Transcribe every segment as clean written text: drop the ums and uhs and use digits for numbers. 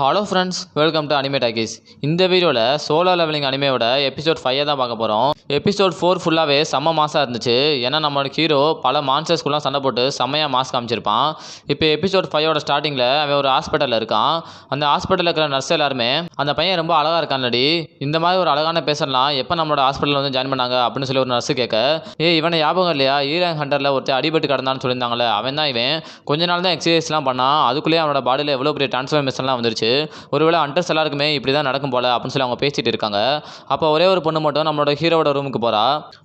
Hello friends, welcome to anime talkies. இந்த வீடியோவில் solo levelling அனிமேவோட episode 5 தான் பார்க்க போகிறோம். எபிசோட் 4 ஃபுல்லாகவே செம்ம மாசாக இருந்துச்சு. ஏன்னா நம்மளோட ஹீரோ பல மான்ஸ்டர்ஸ்குள்ளே சண்டை போட்டு செம்மையாக மாஸ் காமிச்சிருப்பான். இப்போ எபிசோட் 5ஓட ஸ்டார்டிங்கில் அவன் ஒரு ஹாஸ்பிட்டலில் இருக்கான். அந்த ஹாஸ்பிட்டலில் இருக்கிற நர்ஸ் எல்லாருமே அந்த பையன் ரொம்ப அழகாக இருக்கான்லடி, இந்த மாதிரி ஒரு அழகான பேசலாம் எப்போ நம்மளோட ஹாஸ்பிட்டலில் வந்து ஜாயின் பண்ணாங்க அப்படின்னு சொல்லி ஒரு நர்ஸு கேட்க, இவனை ஞாபகம் இல்லையா, ஈராங் ஹண்டரில் ஒருத்தர் அடிபட்டு கிடந்தான்னு சொல்லியிருந்தாங்களே, அவன் தான் இவன். கொஞ்ச நாள் தான் எக்ஸசைஸ்லாம் பண்ணான், அதுக்குள்ளேயே அவனோட பாடியில் எவ்வளோ பெரிய டிரான்ஸ்ஃபர்மேஷன்லாம் வந்துருச்சு. ஒருவேளை ஹண்டர்ஸ் எல்லாருக்குமே இப்படி தான் நடக்கும் போல அப்படின்னு சொல்லி அவங்க பேசிட்டு இருக்காங்க. அப்போ ஒரே ஒரு பொண்ணு மட்டும் நம்மளோட ஹீரோட ரூமுக்கு போறா.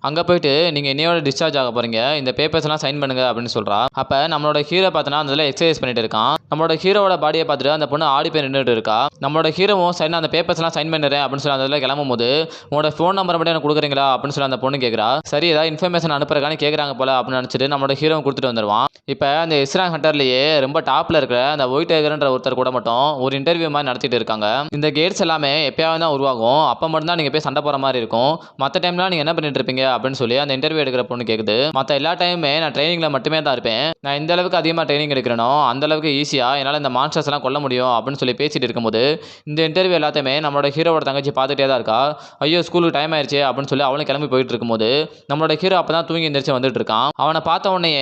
அங்கே போயிட்டு நீங்கள் என்னையோட டிஸ்சார்ஜ் ஆக போறீங்க, இந்த பேப்பர்ஸ் எல்லாம் சைன் பண்ணுங்க அப்படின்னு சொல்றா. அப்போ நம்மளோட ஹீரோ பார்த்தனா அதில் எக்ஸசைஸ் பண்ணிட்டு இருக்கான். நம்மளோட ஹீரோட பாடியை பார்த்துட்டு அந்த பொண்ணு ஆடி போய் நின்றுட்டு இருக்கா. நம்மளோட ஹீரோவும் சைன் அந்த பேப்பர்ஸ் எல்லாம் சைன் பண்ணுறேன் அப்படின்னு சொல்லி அதில் கிளம்பும் போது, உங்களோட ஃபோன் நம்பர் மட்டும் எனக்கு கொடுக்குறீங்களா அப்படின்னு சொல்லி அந்த பொண்ணு கேட்குறா. சரி, ஏதாவது இன்ஃபர்மேஷன் அனுப்புறக்கான்னு கேட்குறாங்க போல அப்படின்னு நினச்சிட்டு நம்மளோட ஹீரோ கொடுத்துட்டு வந்துடுவான். இப்போ அந்த இஸ்ராங் ஹண்டர்லேயே ரொம்ப டாப்பில் இருக்கிற அந்த ஒயிட் டைகர்ன்ற ஒருத்தர் கூட மட்டும் ஒரு இன்டர்வியூ மாதிரி நடத்திட்டு இருக்காங்க. இந்த கேட்ஸ் எல்லாமே எப்பயாவது தான் உருவாகும், அப்போ மட்டும் தான் நீங்கள் போய் சண்டை போகிற மாதிரி இருக்கும். மற்ற டைம்லாம் நீங்கள் என்ன பண்ணிட்டு இருப்பீங்க அப்படின்னு சொல்லி அந்த இன்டர்வியூ எடுக்கிற பொண்ணு கேட்குது. மற்ற எல்லா டைமுமே நான் ட்ரைனிங்கில் மட்டுமே தான் இருப்பேன், நான் இந்த அளவுக்கு அதிகமாக ட்ரைனிங் எடுக்கிறனோ அந்த அளவுக்கு ஈஸியாக என்னால் இந்த மான்ஸ்டர்ஸ் எல்லாம் கொல்ல முடியும் அப்படின்னு சொல்லி பேசிட்டு இருக்கும்போது, இந்த இன்டர்வியூ எல்லாத்தையுமே நம்மளோட ஹீரோவோட தங்கச்சி பார்த்துட்டே தான் இருக்கா. ஐயோ ஸ்கூலுக்கு டைம் ஆயிடுச்சு அப்படின்னு சொல்லி அவளும் கிளம்பி போயிட்டு இருக்கும்போது, நம்மளோட ஹீரோ அப்போ தான் தூங்கி எந்திரிச்சு வந்துட்டு இருக்கான். அவனை பார்த்த உடனே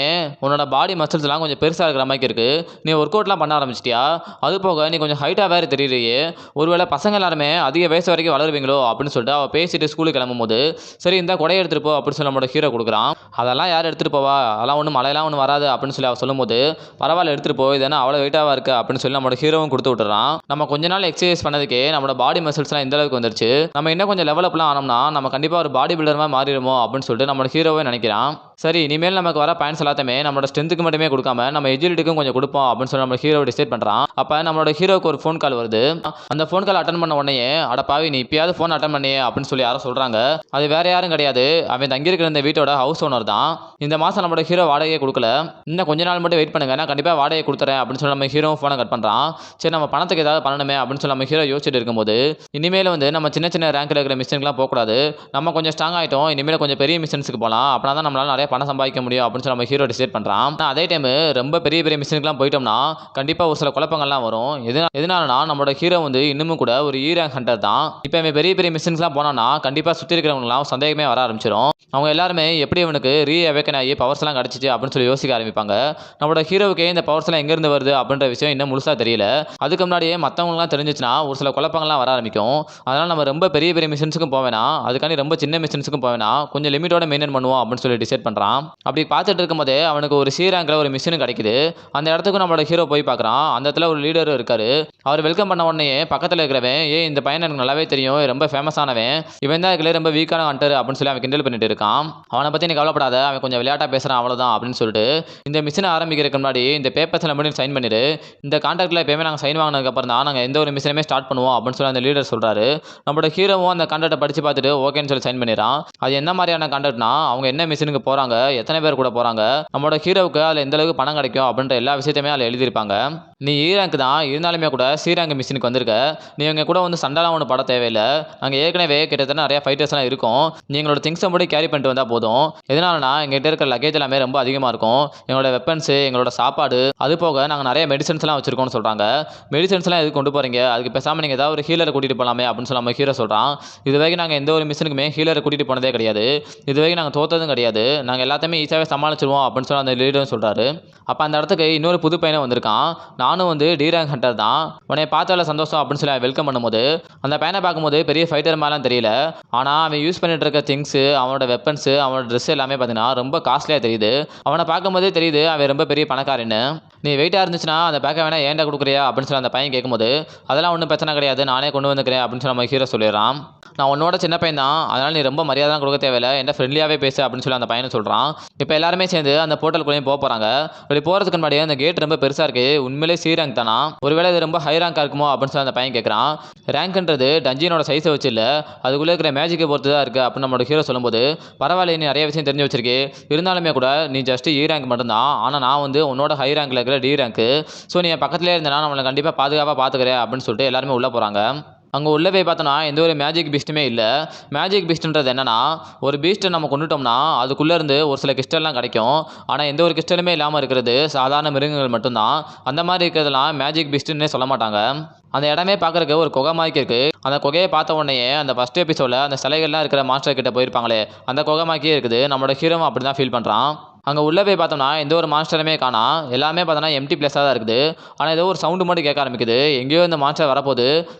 உன்னோட பாடி மசில்ஸ் எல்லாம் கொஞ்சம் பெருசாக இருக்கிற மாதிரி இருக்கு, நீ ஒர்க் அவுட்லாம் பண்ண ஆரம்பிச்சிட்டியா, அது போக நீ கொஞ்சம் ஹைட்டாக வேறு தெரியலையே, ஒருவேளை பசங்க எல்லாருமே அதிக வயசு வரைக்கும் வளருவீங்களோ அப்படின்னு சொல்லிட்டு அவள் பேசிட்டு ஸ்கூலுக்கு கிளம்பும் போது, சரி இந்த கொடையை எடுத்துகிட்டு போ அப்படின்னு சொல்லி நம்மளோட ஹீரோ கொடுக்குறான். அதெல்லாம் யார் எடுத்துகிட்டு போவா, அதெல்லாம் ஒன்றும் மழையெல்லாம் ஒன்றும் வராது அப்படின்னு சொல்லி அவள் சொல்லும்போது, பரவாயில்ல எடுத்துகிட்டு போ, இதனா அவ்வளோ வெயிட்டாக இருக்குது அப்படின்னு சொல்லி நம்மளோட ஹீரோவும் கொடுத்து விட்டுறான். நம்ம கொஞ்ச நாள் எக்ஸசைஸ் பண்ணதுக்கே நம்மளோட பாடி மசில்ஸ்லாம் இந்த அளவுக்கு வந்துருச்சு, நம்ம இன்னும் கொஞ்சம் லெவலப்லாம் ஆனோம்னா நம்ம கண்டிப்பாக ஒரு பாடி பில்டர் மாதிரி மாறிடுமோ அப்படின்னு சொல்லிட்டு நம்மளோட ஹீரோவே நினைக்கிறான். சரி, இனிமேல் நமக்கு வர பாயிண்ட்ஸ் எல்லாத்தையுமே நம்மளோட ஸ்ட்ரென்த்துக்கு மட்டுமே கொடுக்காம நம்ம எஜிலிட்டிக்கும் கொஞ்சம் கொடுப்போம் அப்படின்னு சொல்லி நம்ம ஹீரோ டிசைட் பண்ணுறான். அப்போ நம்மளோட ஹீரோக்கு ஒரு ஃபோன் கால் வருது. அந்த ஃபோன் கால் அட்டன் பண்ண உடனே, அட பாவி நீ இப்பயாவது ஃபோன் அட்டன் பண்ணியே அப்படின்னு சொல்லி யாரும் சொல்கிறாங்க. அது வேற யாரும் கிடையாது, அவன் தங்கியிருக்கிற இந்த வீட்டோட ஹவுஸ் ஓனர் தான். இந்த மாதம் நம்மளோட ஹீரோ வாடகையை கொடுக்கல, இன்னும் கொஞ்ச நாள் மட்டும் வெயிட் பண்ணுங்க, நான் கண்டிப்பாக வாடகை கொடுத்துறேன் அப்படின்னு சொல்லி நம்ம ஹீரோ ஃபோனை கட் பண்ணுறான். சரி, நம்ம பணத்துக்கு ஏதாவது பண்ணணுமே அப்படின்னு சொல்லி நம்ம ஹீரோ யோசிச்சுட்டு இருக்கும்போது, இனிமேல் வந்து நம்ம சின்ன சின்ன ரேங்கில் இருக்கிற மிஷனுக்குலாம் போகக்கூடாது, நம்ம கொஞ்சம் ஸ்ட்ராங் ஆகிட்டோம், இனிமேல் கொஞ்சம் பெரிய மிஷன்ஸுக்கு போகலாம், அப்படின்னா தான் நம்மளால நிறைய பணம் சம்பாதிக்க முடியும் அப்படின்னு சொல்லி நம்ம ஹீரோ டிசைட் பண்ணுறான். அதே டைம் ரொம்ப பெரிய பெரிய மிஷனுக்குலாம் போயிட்டோம்னா கண்டிப்பாக ஒரு சில குழப்பங்கள்லாம் வரும். எதனாலனா நம்மளோட ஹீரோ வந்து இன்னமும் கூட ஒரு ஈராங் ஹண்டர் தான். இப்போ இவன் பெரிய பெரிய மிஷன்ஸ்லாம் போனான்னா கண்டிப்பாக சுற்றி இருக்கிறவங்களாம் சந்தேகமே வர ஆரம்பிச்சிடும். அவங்க எல்லாருமே எப்படி இவனுக்கு ரீஅவேக்கன் ஆகி பவர்ஸ் எல்லாம் கிடச்சிச்சு அப்படின்னு சொல்லி யோசிக்க ஆரம்பிப்பாங்க. நம்மளோட ஹீரோவுக்கே இந்த பவர்ஸ் எல்லாம் எங்கேருந்து வருது அப்படின்ற விஷயம் இன்னும் முழுசாக தெரியல. அதுக்கு முன்னாடியே மற்றவங்களாம் தெரிஞ்சிச்சுன்னா ஒரு சில குழப்பங்கள்லாம் வர ஆரம்பிக்கும். அதனால் நம்ம ரொம்ப பெரிய பெரிய மிஷன்ஸுக்கும் போவேனா, அதுக்காண்டி ரொம்ப சின்ன மிஷன்ஸுக்கும் போவேனா கொஞ்சம் லிமிட்டோட மெயின்டைன் பண்ணுவோம் அப்படின்னு சொல்லி டிசைட் பண்ணுறான். அப்படி பார்த்துட்டு இருக்கும்போதே அவனுக்கு ஒரு சீராங்கில் ஒரு மிஷினும் கிடைக்குது. அந்த இடத்துக்கு நம்மளோட ஹீரோ போய் பார்க்குறான். அந்த இடத்துல ஒரு லீடரும் இருக்காரு. அவர் வெல்கம் பண்ண உடனே பக்கத்தில் இருக்கிறவன், இந்த பையன் எனக்கு நல்லாவே தெரியும், ரொம்ப ஃபேமஸானவன், இவன் தான் இருக்கிற ரொம்ப வீக்கான ஹண்டர் அப்படின்னு சொல்லி அவன் கிண்டல் பண்ணிட்டு இருக்கான். அவனை பற்றி நீ கவலைப்படாத, அவன் கொஞ்சம் விளையாட்டாக பேசுகிறான் அவ்வளோதான் அப்படின்னு சொல்லிட்டு, இந்த மிஷினை ஆரம்பிக்கிறதுக்கு முன்னாடி இந்த பேப்பர்ஸில் மட்டும் சைன் பண்ணிடு, இந்த கான்ட்ராக்டில் எப்பயுமே நாங்கள் சைன் வாங்கினதுக்கப்புறம் தான் நாங்கள் எந்த ஒரு மிஷினுமே ஸ்டார்ட் பண்ணுவோம் அப்படின்னு சொல்லி அந்த லீடர் சொல்கிறாரு. நம்மளோட ஹீரோவும் அந்த கான்ட்ராக்டை படித்து பார்த்துட்டு ஓகேன்னு சொல்லி சைன் பண்ணிடுறான். அது என்ன மாதிரியான கான்ட்ராக்ட்னா, அவங்க என்ன மிஷினுக்கு போகிறாங்க, எத்தனை பேர் கூட போகிறாங்க, நம்மளோட ஹீரோவுக்கு அதில் எந்த அளவுக்கு பணம் கிடைக்கும் அப்படின்ற எல்லா விஷயத்தையுமே அதில் எழுதியிருப்பாங்க. நீ ஈராங்க் தான் இருந்தாலுமே கூட சீராங்க மிஷினுக்கு வந்திருக்க, நீ எங்கள் கூட வந்து சண்டைலாம் ஒன்று பட தேவையில்லை, நாங்கள் ஏற்கனவே கிட்டத்தட்ட நிறைய ஃபைட்டர்ஸ்லாம் இருக்கும், நீ எங்களோட திங்ஸை மட்டும் கேரி பண்ணிட்டு வந்தால் போதும். எதனாலனா எங்கள்கிட்ட இருக்கிற லக்கேஜ் எல்லாமே ரொம்ப அதிகமாக இருக்கும், எங்களோட வெப்பன்ஸு, எங்களோட சாப்பாடு, அது போக நாங்கள் நிறைய மெடிசன்ஸ்லாம் வச்சுருக்கோம்னு சொல்கிறாங்க. மெடிசன்ஸ்லாம் எதுக்கு கொண்டு போகிறீங்க, அதுக்கு பேசாமல் நீங்கள் ஏதாவது ஒரு ஹீலரை கூட்டிகிட்டு போகலாமே அப்படின்னு சொல்லி நம்ம ஹீரோ சொல்கிறான். இது வரைக்கும் நாங்கள் எந்த ஒரு மிஷினுக்குமே ஹீலரை கூட்டிகிட்டு போனதே கிடையாது, இது வரைக்கும் நாங்கள் தோற்றதும் கிடையாது, நாங்கள் எல்லாத்தையுமே ஈஸியாகவே சமாளிச்சிருவோம் அப்படின்னு சொல்லி அந்த லீடரும் சொல்கிறாரு. அப்போ அந்த இடத்துக்கு இன்னொரு புது பையனும் வந்திருக்கான். நானும் வந்து டீராங் ஹண்டர் தான், உன்னை பார்த்தால சந்தோஷம் அப்படின்னு சொல்லி வெல்கம் பண்ணும்போது, அந்த பையனை பார்க்கும்போது பெரிய ஃபைட்டர் மாதிரிலாம் தெரியல, ஆனால் அவன் யூஸ் பண்ணிட்டு இருக்க திங்ஸு, அவனோட வெப்பன்ஸு, அவனோட ட்ரெஸ் எல்லாமே பார்த்தீங்கன்னா ரொம்ப காஸ்ட்லியாக தெரியுது. அவனை பார்க்கும்போதே தெரியுது அவன் ரொம்ப பெரிய பணக்காரன்னு. நீ வெயிட்டாக இருந்துச்சுன்னா அந்த பேக்கை வேணா ஏன்டா கொடுக்குறியா அப்படின்னு சொல்லி அந்த பையன் கேட்கும்போது, அதெல்லாம் ஒன்றும் பிரச்சனை கிடையாது, நானே கொண்டு வந்துக்கிறேன் அப்படின்னு சொல்லி நம்ம ஹீரோ சொல்லிடுறான். நான் உன்னோட சின்ன பையன் தான், அதனால் நீ ரொம்ப மரியாதை கொடுக்க தேவையில்லை, என்ன ஃப்ரெண்ட்லியாகவே பேசு அப்படின்னு சொல்லி அந்த பையனும் சொல்கிறான். இப்போ எல்லாருமே சேர்ந்து அந்த போர்ட்டலுக்குள்ளேயும் போகிறாங்க. அப்படி போகிறதுக்கு முன்னாடி அந்த கேட் ரொம்ப பெருசாக இருக்குது, உண்மையிலே சி ரேங்க் தானா, ஒருவேளை இது ரொம்ப ஹை ரேங்காக இருக்குமோ அப்படின்னு சொல்லி அந்த பையன் கேட்குறான். ரேங்க்ன்றது டஞ்சியனோட சைஸை வச்சு இல்லை, அதுக்குள்ளே இருக்கிற மேஜிக்கை பொறுத்து தான் இருக்குது அப்படின்னு நம்மளோட ஹீரோ சொல்லும்போது, பரவாயில்ல நீ நிறைய விஷயம் தெரிஞ்சு வச்சிருக்கே, இருந்தாலுமே கூட நீ ஜஸ்ட் இ ரேங்க் மட்டும்தான், ஆனால் நான் வந்து உன்னோட ஹை ரேங்கில் இருக்கிற டி ரேங்க்கு, ஸோ நீ பக்கத்துலேயே இருந்தேன்னா நம்மளை கண்டிப்பாக பாதுகாப்பாக பார்த்துக்கிறேன் அப்படின்னு சொல்லிட்டு எல்லாருமே உள்ளே போகிறாங்க. அங்கே உள்ளே போய் பார்த்தோன்னா எந்த ஒரு மேஜிக் பீஸ்ட்டுமே இல்லை. மேஜிக் பீஸ்ட்டுன்றது என்னென்னா, ஒரு பீஸ்ட்டை நம்ம கொண்டுட்டோம்னா அதுக்குள்ளேருந்து ஒரு சில கிறிஸ்டல்லாம் கிடைக்கும், ஆனால் எந்த ஒரு கிறிஸ்டலுமே இல்லாமல் இருக்கிறது சாதாரண மிருகங்கள் மட்டும்தான். அந்த மாதிரி இருக்கிறதெல்லாம் மேஜிக் பீஸ்ட்டுன்னே சொல்ல மாட்டாங்க. அந்த இடமே பார்க்கறக்கு ஒரு குகை மாதிரி இருக்கு. அந்த குகையை பார்த்த உடனேயே அந்த ஃபர்ஸ்ட் எபிசோட்ல அந்த சிலைகள்லாம் இருக்கிற மாஸ்டர் கிட்ட போயிருப்பாங்களே அந்த குகை மாதிரியே இருக்குது. நம்மளோட ஹீரோவும் அப்படி தான் ஃபீல் பண்ணுறான். அங்கே உள்ளே போய் பார்த்தோம்னா எந்த ஒரு மாஸ்டருமே காணோம். எல்லாமே பார்த்தோன்னா எம்டி பிளேஸாக தான் இருக்குது. ஆனால் ஏதோ ஒரு சவுண்டு மட்டும் கேட்க ஆரம்பிக்குது. எங்கேயோ இந்த மாஸ்டர் வரப்போகுது.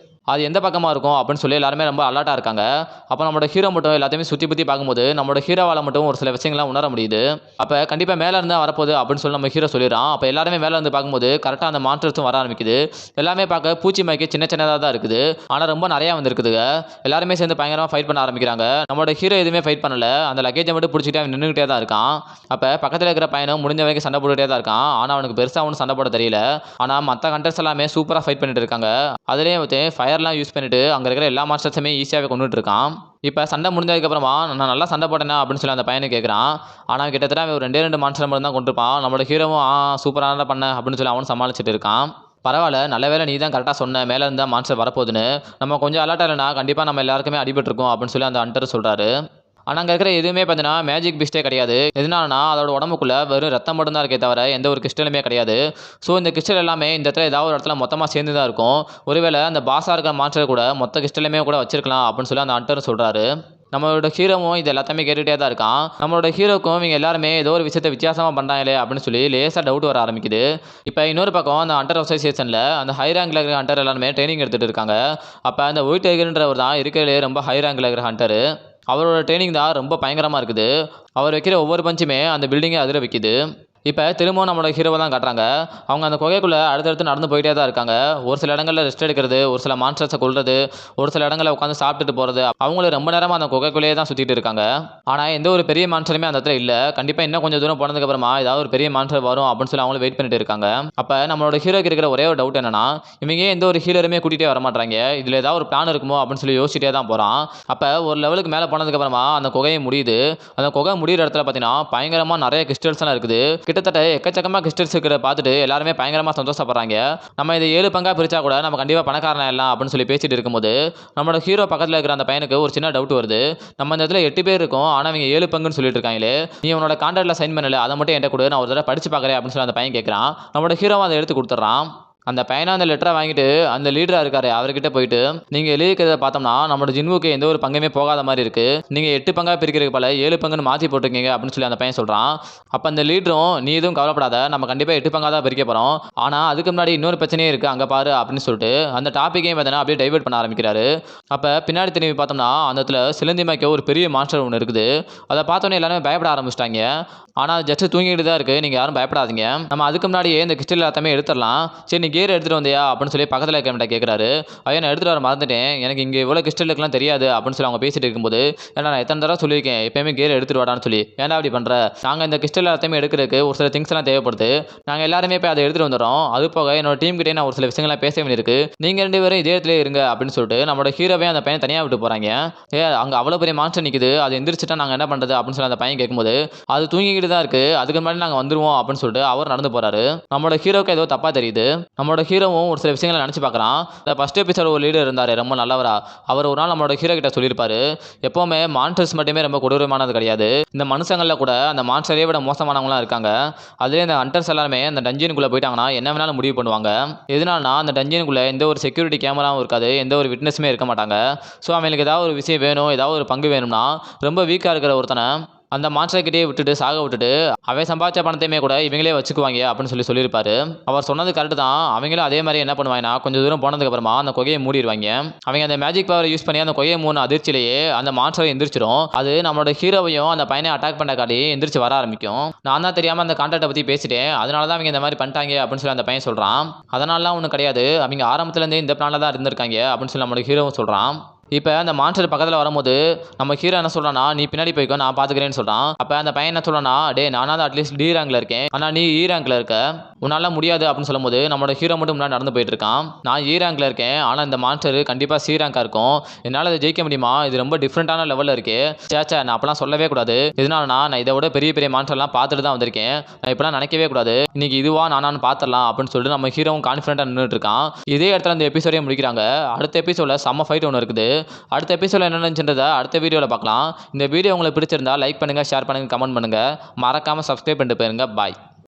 அது எந்த பக்கமாக இருக்கும் அப்படின்னு சொல்லி எல்லாருமே ரொம்ப அலர்ட்டாக இருக்காங்க. அப்போ நம்மளோட ஹீரோ மட்டும் எல்லாத்தையுமே சுற்றி பற்றி பார்க்கும்போது நம்மளோட ஹீரோவால் மட்டும் ஒரு சில விஷயங்கள்லாம் உணர முடியுது. அப்போ கண்டிப்பாக மேலே இருந்து வரப்போகுது அப்படின்னு சொல்லி நம்ம ஹீரோ சொல்லிடுறான். அப்போ எல்லாருமே மேலே இருந்து பார்க்கும்போது கரெக்டாக அந்த மான்ஸ்டர்ஸும் வர ஆரம்பிக்குது. எல்லாமே பார்க்க பூச்சி மாய்க்கு சின்ன சின்னதாக தான் இருக்குது. ஆனால் ரொம்ப நிறையா வந்துருக்குதுங்க. எல்லாருமே சேர்ந்து பயங்கரமாக ஃபைட் பண்ண ஆரம்பிக்கிறாங்க. நம்மளோட ஹீரோ எதுவுமே ஃபைட் பண்ணல. அந்த லக்கேஜை மட்டும் பிடிச்சிட்டு அவன் நின்றுக்கிட்டே தான் இருக்கான். அப்போ பக்கத்தில் இருக்கிற பையனும் முடிஞ்ச வரைக்கும் சண்டை போட்டுகிட்டே தான் இருக்கான். ஆனால் அவனுக்கு பெருசாக ஒன்றும் சண்டை போட தெரியல. ஆனால் மற்ற கண்டர்ஸ் எல்லாமே சூப்பராக ஃபைட் பண்ணிட்டு இருக்காங்க. அதுலேயும் வந்து ஃபயர்லாம் யூஸ் பண்ணிட்டு அங்கே இருக்கிற எல்லா மாஸ்டர்ஸுமே ஈஸியாகவே கொண்டுட்டு இருக்கான். இப்போ சண்டை முடிஞ்சதுக்கப்புறமா நான் நல்லா சண்டை போட்டேனா அப்படின்னு சொல்லி அந்த பையனை கேட்குறான். ஆனால் கிட்டத்தட்ட அவன் ஒரு 2 மாஸ்டர் மட்டும் தான் கொண்டிருப்பான். நம்மளோட ஹீரோவும் சூப்பராக பண்ண அப்படின்னு சொல்லி அவனும் சமாளிச்சுட்டு இருக்கான். பரவாயில்ல, நல்ல வேலை நீ தான் கரெக்டாக சொன்ன மேலே இருந்தால் மான்ஸ்டர் வரப்போகுதுன்னு. நம்ம கொஞ்சம் அலர்ட்டாக இல்லைனா கண்டிப்பாக நம்ம எல்லாருக்குமே அடிபட்டிருக்கோம் அப்படின்னு சொல்லி அந்த ஹண்டர் சொல்கிறாரு. ஆனால் அங்கே இருக்கிற எதுவுமே பார்த்தீங்கன்னா மேஜிக் பீஸ்டே கிடையாது. எதனாலனா அதோட உடம்புக்குள்ளே வெறும் ரத்தம் மட்டும் தான் இருக்கே தவிர எந்த ஒரு கிறிஸ்டலுமே கிடையாது. ஸோ இந்த கிறிஸ்டல் எல்லாமே இந்த இடத்துல ஏதாவது ஒரு இடத்துல மொத்தமாக சேர்ந்து தான் இருக்கும். ஒருவேளை அந்த பாஸாக இருக்கிற மான்ஸ்டர் கூட மொத்த கிறிஸ்டலுமே கூட வச்சிருக்கலாம் அப்படின்னு சொல்லி அந்த ஹண்டர் சொல்கிறாரு. நம்மளோட ஹீரோவும் இது எல்லாத்தையுமே கேட்டுகிட்டே தான் இருக்கான். நம்மளோட ஹீரோக்கும் இவங்க எல்லாருமே ஏதோ ஒரு விஷயத்தை வித்தியாசமாக பண்ணுறாங்களே அப்படின்னு சொல்லி லேசாக டவுட் வர ஆரம்பிக்குது. இப்போ இன்னொரு பக்கம் அந்த ஹண்டர் அசோசியேஷனில் அந்த ஹை ரேங்கில் இருக்கிற ஹண்டர் எல்லாருமே ட்ரைனிங் எடுத்துகிட்டு இருக்காங்க. அப்போ அந்த ஒயிட் டைகர்ன்றவர் தான் இருக்கிறதுலே ரொம்ப ஹை ரேங்கில் இருக்கிற ஹண்டரு. அவரோட ட்ரைனிங் தான் ரொம்ப பயங்கரமாக இருக்குது. அவர் வைக்கிற ஒவ்வொரு பஞ்சுமே அந்த பில்டிங்கை அதிர வைக்குது. இப்போ திரும்பவும் நம்மளோட ஹீரோவை தான் காட்டுறாங்க. அவங்க அந்த குகைக்குள்ளே அடுத்தடுத்து நடந்து போயிட்டே தான் இருக்காங்க. ஒரு சில இடங்களில் ரெஸ்ட் எடுக்கிறது, ஒரு சில மான்ஸ்டர்ஸை கொல்றது, ஒரு சில இடங்களில் உட்காந்து சாப்பிட்டுட்டு போகிறது. அவங்களும் ரொம்ப நேரமாக அந்த குகைக்குள்ளேயே தான் சுற்றிட்டு இருக்காங்க. ஆனால் எந்த ஒரு பெரிய மான்ஸ்டருமே அந்த இடத்துல இல்லை. கண்டிப்பாக இன்னும் கொஞ்சம் தூரம் போனதுக்கப்புறமா ஏதாவது ஒரு பெரிய மான்ஸ்டர் வரும் அப்படின்னு சொல்லி அவங்களும் வெயிட் பண்ணிட்டு இருக்காங்க. அப்போ நம்மளோட ஹீரோக்கு இருக்கிற ஒரே ஒரு டவுட் என்னன்னா, இவங்க எந்த ஒரு ஹீலருமே கூட்டிகிட்டே வர மாட்டாங்க. இதில் ஏதாவது ஒரு பிளான் இருக்குமோ அப்படின்னு சொல்லி யோசிச்சுட்டே தான் போகிறான். அப்போ ஒரு லெவலுக்கு மேலே போனதுக்கப்புறமா அந்த குகையை முடியுது. அந்த குகை முடிகிற இடத்துல பார்த்தீங்கன்னா பயங்கரமாக நிறைய கிறிஸ்டல்ஸ்லாம் இருக்குது. கிட்டத்தட்ட எக்கச்சக்கமாக கிறிஸ்டல்ஸ் இருக்கிறத பார்த்துட்டு எல்லாருமே பயங்கரமாக சந்தோஷப்படுறாங்க. நம்ம இதை 7 பங்காக பிரிச்சா கூட நம்ம கண்டிப்பாக பணக்காரனா எல்லாம் அப்படின்னு சொல்லி பேசிட்டு இருக்கும்போது நம்மளோட ஹீரோ பக்கத்தில் இருக்கிற அந்த பையனுக்கு ஒரு சின்ன டவுட் வருது. நம்ம இந்த இடத்துல 8 பேர் இருக்கோம், ஆனால் அவங்க 7 பங்குன்னு சொல்லிட்டு இருக்காங்களே, நீ உன்னோட கான்ட்ராக்டில் சைன் பண்ணல, அதை மட்டும் என்கிட்ட கொடு, நான் ஒரு தடவை படிச்சு பார்க்குறேன் அப்படின்னு சொல்லி அந்த பையன் கேட்குறான். நம்மளோட ஹீரோவை அதை எடுத்து கொடுத்துட்றான். அந்த பையனை அந்த லெட்டரை வாங்கிட்டு அந்த லீடராக இருக்காரு அவர்கிட்ட போயிட்டு, நீங்கள் எழுதிக்கிறத பார்த்தோம்னா நம்மளோட ஜின்வுக்கு எந்த ஒரு பங்குமே போகாத மாதிரி இருக்குது. நீங்கள் 8 பங்காக பிரிக்கிறதுக்கு பல 7 பங்குன்னு மாற்றி போட்டிருக்கீங்க அப்படின்னு சொல்லி அந்த பையன் சொல்கிறான். அப்போ அந்த லீடரும், நீ எதுவும் கவலைப்படாத, நம்ம கண்டிப்பாக 8 பங்காக தான் பிரிக்க போகிறோம். ஆனால் அதுக்கு முன்னாடி இன்னொரு பிரச்சனையே இருக்குது, அங்கே பாரு அப்படின்னு சொல்லிட்டு அந்த டாப்பிக்கையும் பார்த்தீங்கன்னா அப்படியே டைவர்ட் பண்ண ஆரம்பிக்கிறாரு. அப்போ பின்னாடி திரும்பி பார்த்தோம்னா அந்த இடத்துல சிலந்திமாய்க்க ஒரு பெரிய மாஸ்டர் ஒன்று இருக்குது. அதை பார்த்தோன்னே எல்லாருமே பயப்பட ஆரம்பிச்சிட்டாங்க. ஆனால் ஜஸ்ட் தூங்கிட்டு தான் இருக்குது, நீங்கள் யாரும் பயப்படாதீங்க, நம்ம அதுக்கு முன்னாடியே இந்த கிறிஸ்டல் எல்லாத்தையுமே எடுத்துடலாம். சரி நீ கேர் எடுத்துகிட்டு வந்தியா அப்படின்னு சொல்லி பக்கத்தில் இருக்கவன்ட்ட கேட்குறாரு. ஐயா நான் எடுத்துகிட்டு வர மறந்துட்டேன், எனக்கு இங்கே இவ்வளோ கிறிஸ்டலுக்குலாம் தெரியாது அப்படின்னு சொல்லி அவங்க பேசிட்டு இருக்கும்போது, ஏன்னா நான் எத்தனை தடவை சொல்லியிருக்கேன் எப்பயுமே கேர் எடுத்துகிட்டு வாடான்னு சொல்லி, ஏன்டா அப்படி பண்ணுற, நாங்கள் இந்த கிறிஸ்டல் எல்லாத்தையுமே எடுக்கிறதுக்கு ஒரு சில திங்ஸ் எல்லாம் தேவைப்படுது, நாங்கள் எல்லாருமே போய் அதை எடுத்துகிட்டு வந்துடுறோம். அது போக என்னோட டீம் கிட்டே நான் ஒரு சில விஷயங்கள்லாம் பேச வேண்டியிருக்கு, நீங்கள் 2 பேரும் இதே இடத்துல இருங்க அப்படின்னு சொல்லிட்டு நம்மளோட ஹீரோவே அந்த பையன் தனியாக விட்டு போகிறாங்க. அங்கே அவ்வளோ பெரிய மான்ஸ்டர் நிற்குது, அது எந்திரிச்சிட்டா நாங்கள் என்ன பண்ணுறது அப்படின்னு சொல்லி அந்த பையன் கேட்கும்போது, அது தூங்கிக்கிட்டு தான் இருக்குது, அதுக்கு முன்னாடி நாங்கள் வந்துருவோம் அப்படின்னு சொல்லிட்டு அவர் நடந்து போகிறாரு. நம்மளோட ஹீரோக்கு ஏதோ தப்பாக தெரியுது. நம்மளோட ஹீரோவும் ஒரு சில விஷயங்களை நினச்சி பார்க்குறான். இந்த ஃபர்ஸ்ட் எபிசோட் ஒரு லீடர் இருந்தார் ரொம்ப நல்லவரா, அவர் ஒரு நாள் நம்மளோட ஹீரோ கிட்ட சொல்லியிருப்பாரு, எப்போவுமே மான்ஸ்டர்ஸ் மட்டுமே ரொம்ப கொடூரமானது கிடையாது, இந்த மனுஷங்களில் கூட அந்த மான்ஸ்டரை விட மோசமானவங்களாம் இருக்காங்க. அதுலேயே இந்த ஹண்டர்ஸ் எல்லாருமே அந்த டஞ்சியனுக்குள்ளே போயிட்டாங்கன்னா என்ன வேணாலும் முடிவு பண்ணுவாங்க. எதனாலனா அந்த டஞ்சியனுக்குள்ளே எந்த ஒரு செக்யூரிட்டி கேமராவும் இருக்காது, எந்த ஒரு விட்னஸுமே இருக்க மாட்டாங்க. ஸோ அவங்களுக்கு ஏதாவது ஒரு விஷயம் வேணும், ஏதாவது ஒரு பங்கு வேணும்னா ரொம்ப வீக்காக இருக்கிற ஒருத்தனை அந்த மான்ஸ்டர்கிட்டே விட்டுட்டு சாக விட்டுட்டு அவன் சம்பாதிச்ச பணத்தையுமே கூட இவங்களே வச்சுக்குவாங்க அப்படின்னு சொல்லியிருப்பாரு. அவர் சொன்னது கரெக்டு தான். அவங்களும் அதே மாதிரி என்ன பண்ணுவாங்கன்னா கொஞ்சம் தூரம் போனதுக்கு அப்புறமா அந்த குகையை மூடிடுவாங்க. அவங்க அந்த மேஜிக் பவர் யூஸ் பண்ணி அந்த குகையை மூணு அதிர்ச்சியிலேயே அந்த மான்ஸ்டர் எந்திரிச்சிடும். அது நம்மளோட ஹீரோவையும் அந்த பையனை அட்டாக் பண்ண காட்டி எந்திரிச்சு வர ஆரம்பிக்கும். நான் தான் தெரியாமல் அந்த கான்ட்ராக்டை பற்றி பேசிட்டேன், அதனால தான் அவங்க இந்த மாதிரி பண்ணிட்டாங்க அப்படின்னு சொல்லி அந்த பையன் சொல்கிறான். அதனாலலாம் ஒன்றும் கிடையாது, அவங்க ஆரம்பத்துலேருந்தே இந்த பிளானில் தான் இருந்திருக்காங்க அப்படின்னு சொல்லி நம்மளோட ஹீரோவும் சொல்கிறான். இப்போ அந்த மான்ஸ்டர் பக்கத்தில் வரும்போது நம்ம ஹீரோ என்ன சொல்கிறான்னா, நீ பின்னாடி போய்க்கோ நான் பார்த்துக்கிறேன்னு சொல்கிறான். அப்போ அந்த பையன் என்ன சொல்கிறான்னா, டே நானாக தான் அட்லீஸ்ட் டி ரேங்கில் இருக்கேன், ஆனால் நீ இ ரேங்கில் இருக்க, உன்னால் முடியாது அப்படின்னு சொல்லும்போது நம்மளோட ஹீரோ மட்டும் முன்னாடி நடந்து போயிட்டு இருக்கான். நான் இ ரேங்கில் இருக்கேன், ஆனால் இந்த மான்ஸ்டர் கண்டிப்பாக சி ரேங்காக இருக்கும், என்னால் அதை ஜெயிக்க முடியுமா, இது ரொம்ப டிஃப்ரெண்ட்டான லெவலில் இருக்கே, சேச்சா நான் அப்போலாம் சொல்லவே கூடாது, இதனாலனா நான் இதை விட பெரிய பெரிய மான்ஸ்டர்லாம் பார்த்துட்டு தான் வந்திருக்கேன், நான் இப்போலாம் நினைக்கவே கூடாது, இன்னைக்கு இதுவா நானான்னு பார்த்துடலாம் அப்படின்னு சொல்லிட்டு நம்ம ஹீரோவும் கான்ஃபிடென்ட்டாக நின்றுட்டு இருக்கான். இதே இடத்துல அந்த எபிசோடே முடிக்கிறாங்க. அடுத்த எபிசோடில் செம்ம ஃபைட் ஒன்று இருக்குது. அடுத்த எபிசோட என்ன நினைச்சுன்றதை அடுத்த வீடியோவில் பார்க்கலாம். இந்த வீடியோ உங்களுக்கு பிடிச்சிருந்தா லைக் பண்ணுங்கள், ஷேர் பண்ணுங்கள், கமெண்ட் பண்ணுங்கள், மறக்காமல் சப்ஸ்கிரைப் பண்ணிட்டு போயிருங்க. பாய்.